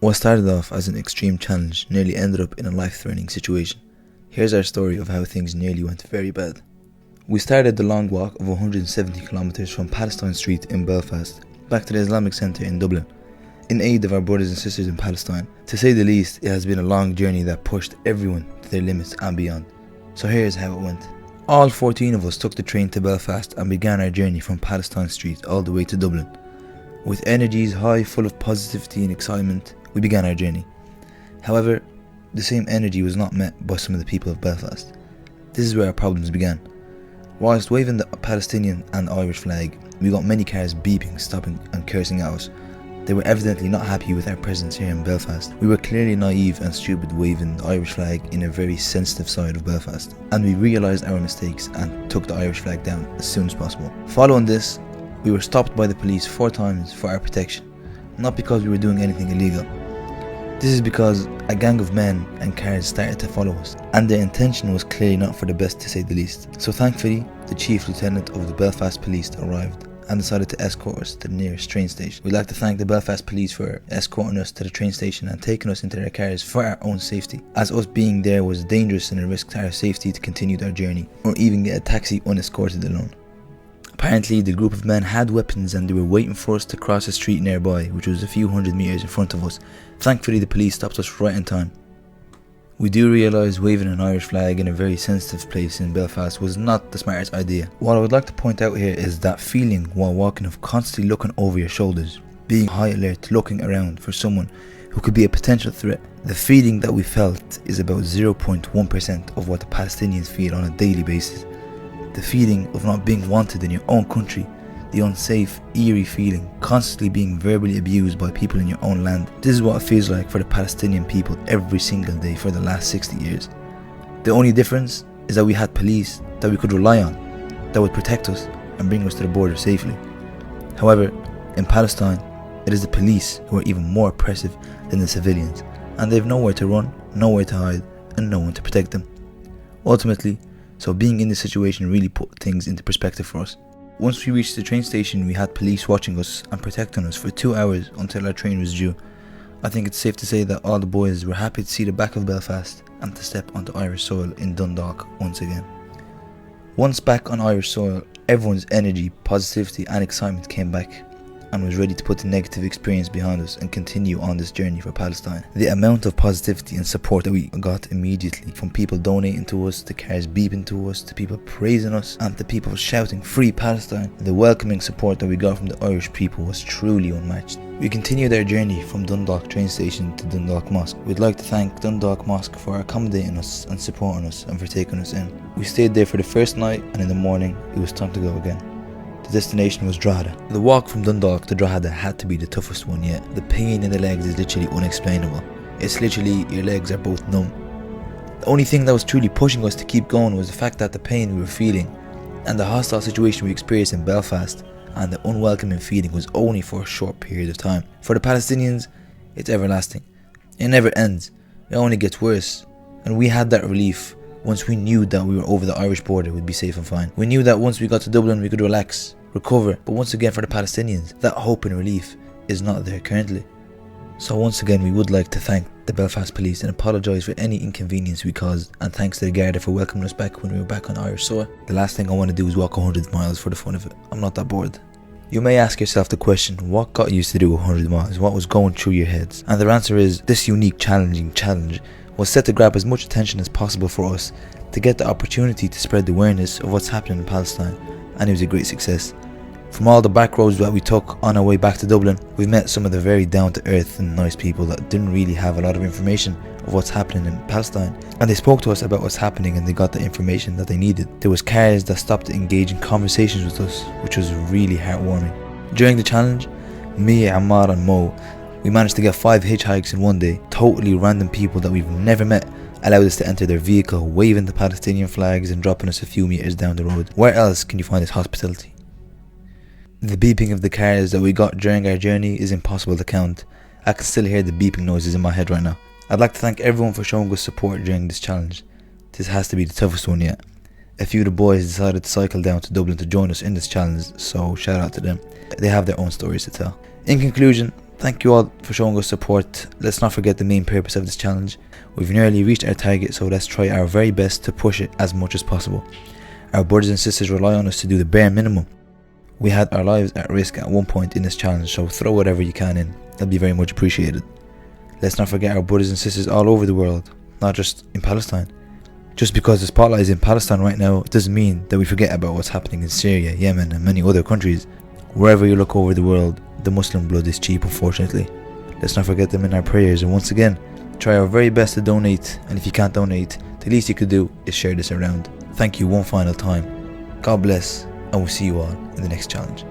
What started off as an extreme challenge nearly ended up in a life-threatening situation. Here's our story of how things nearly went very bad. We started the long walk of 170 kilometers from Palestine Street in Belfast back to the Islamic Centre in Dublin, in aid of our brothers and sisters in Palestine. To say the least, it has been a long journey that pushed everyone to their limits and beyond. So here's how it went. All 14 of us took the train to Belfast and began our journey from Palestine Street all the way to Dublin. With energies high, full of positivity and excitement, we began our journey. However, the same energy was not met by some of the people of Belfast. This is where our problems began. Whilst waving the Palestinian and Irish flag, we got many cars beeping, stopping and cursing at us. They were evidently not happy with our presence here in Belfast. We were clearly naive and stupid waving the Irish flag in a very sensitive side of Belfast, and we realised our mistakes and took the Irish flag down as soon as possible. Following this, we were stopped by the police 4 times for our protection, not because we were doing anything illegal. This is because a gang of men and cars started to follow us, and their intention was clearly not for the best, to say the least. So thankfully, the Chief Lieutenant of the Belfast Police arrived and decided to escort us to the nearest train station. We'd like to thank the Belfast Police for escorting us to the train station and taking us into their cars for our own safety, as us being there was dangerous and a risk to our safety to continue our journey, or even get a taxi unescorted alone. Apparently, the group of men had weapons and they were waiting for us to cross a street nearby, which was a few hundred meters in front of us. Thankfully, the police stopped us right in time. We do realise waving an Irish flag in a very sensitive place in Belfast was not the smartest idea. What I would like to point out here is that feeling while walking of constantly looking over your shoulders, being high alert, looking around for someone who could be a potential threat. The feeling that we felt is about 0.1% of what the Palestinians feel on a daily basis. The feeling of not being wanted in your own country, the unsafe, eerie feeling, constantly being verbally abused by people in your own land. This is what it feels like for the Palestinian people every single day for the last 60 years. The only difference is that we had police that we could rely on, that would protect us and bring us to the border safely. However, in Palestine, it is the police who are even more oppressive than the civilians, and they have nowhere to run, nowhere to hide, and no one to protect them. Ultimately, so being in this situation really put things into perspective for us. Once we reached the train station, we had police watching us and protecting us for 2 hours until our train was due. I think it's safe to say that all the boys were happy to see the back of Belfast and to step onto Irish soil in Dundalk once again. Once back on Irish soil, everyone's energy, positivity and excitement came back and was ready to put the negative experience behind us and continue on this journey for Palestine. The amount of positivity and support that we got immediately, from people donating to us, to cars beeping to us, to people praising us, and to people shouting "Free Palestine," the welcoming support that we got from the Irish people was truly unmatched. We continued our journey from Dundalk train station to Dundalk Mosque. We'd like to thank Dundalk Mosque for accommodating us and supporting us and for taking us in. We stayed there for the first night, and in the morning it was time to go again. The destination was Drogheda. The walk from Dundalk to Drogheda had to be the toughest one yet. The pain in the legs is literally unexplainable. It's literally your legs are both numb. The only thing that was truly pushing us to keep going was the fact that the pain we were feeling and the hostile situation we experienced in Belfast and the unwelcoming feeling was only for a short period of time. For the Palestinians, it's everlasting. It never ends. It only gets worse. And we had that relief once we knew that we were over the Irish border, we'd be safe and fine. We knew that once we got to Dublin we could relax, recover. But once again, for the Palestinians, that hope and relief is not there currently. So once again, we would like to thank the Belfast Police and apologise for any inconvenience we caused, and thanks to the Garda for welcoming us back when we were back on Irish soil. The last thing I want to do is walk 100 miles for the fun of it. I'm not that bored. You may ask yourself the question, what got you to do 100 miles? What was going through your heads? And the answer is, this unique challenging challenge was set to grab as much attention as possible for us, to get the opportunity to spread the awareness of what's happening in Palestine, and it was a great success. From all the back roads that we took on our way back to Dublin, we've met some of the very down to earth and nice people that didn't really have a lot of information of what's happening in Palestine, and they spoke to us about what's happening and they got the information that they needed. There was cars that stopped to engage in conversations with us, which was really heartwarming. During the challenge, me, Ammar and Mo, we managed to get 5 hitchhikes in one day. Totally random people that we've never met allowed us to enter their vehicle, waving the Palestinian flags and dropping us a few meters down the road. Where else can you find this hospitality? The beeping of the cars that we got during our journey is impossible to count. I can still hear the beeping noises in my head right now. I'd like to thank everyone for showing us support during this challenge. This has to be the toughest one yet. A few of the boys decided to cycle down to Dublin to join us in this challenge, so shout out to them. They have their own stories to tell. In conclusion, Thank you all for showing us support. Let's not forget the main purpose of this challenge. We've nearly reached our target, so let's try our very best to push it as much as possible. Our brothers and sisters rely on us to do the bare minimum. We had our lives at risk at one point in this challenge, so throw whatever you can in. That'll be very much appreciated. Let's not forget our brothers and sisters all over the world, not just in Palestine. Just because the spotlight is in Palestine right now doesn't mean that we forget about what's happening in Syria, Yemen and many other countries. Wherever you look over the world, the Muslim blood is cheap, unfortunately. Let's not forget them in our prayers, and once again, try our very best to donate, and if you can't donate, the least you could do is share this around. Thank you one final time. God bless, and we'll see you all in the next challenge.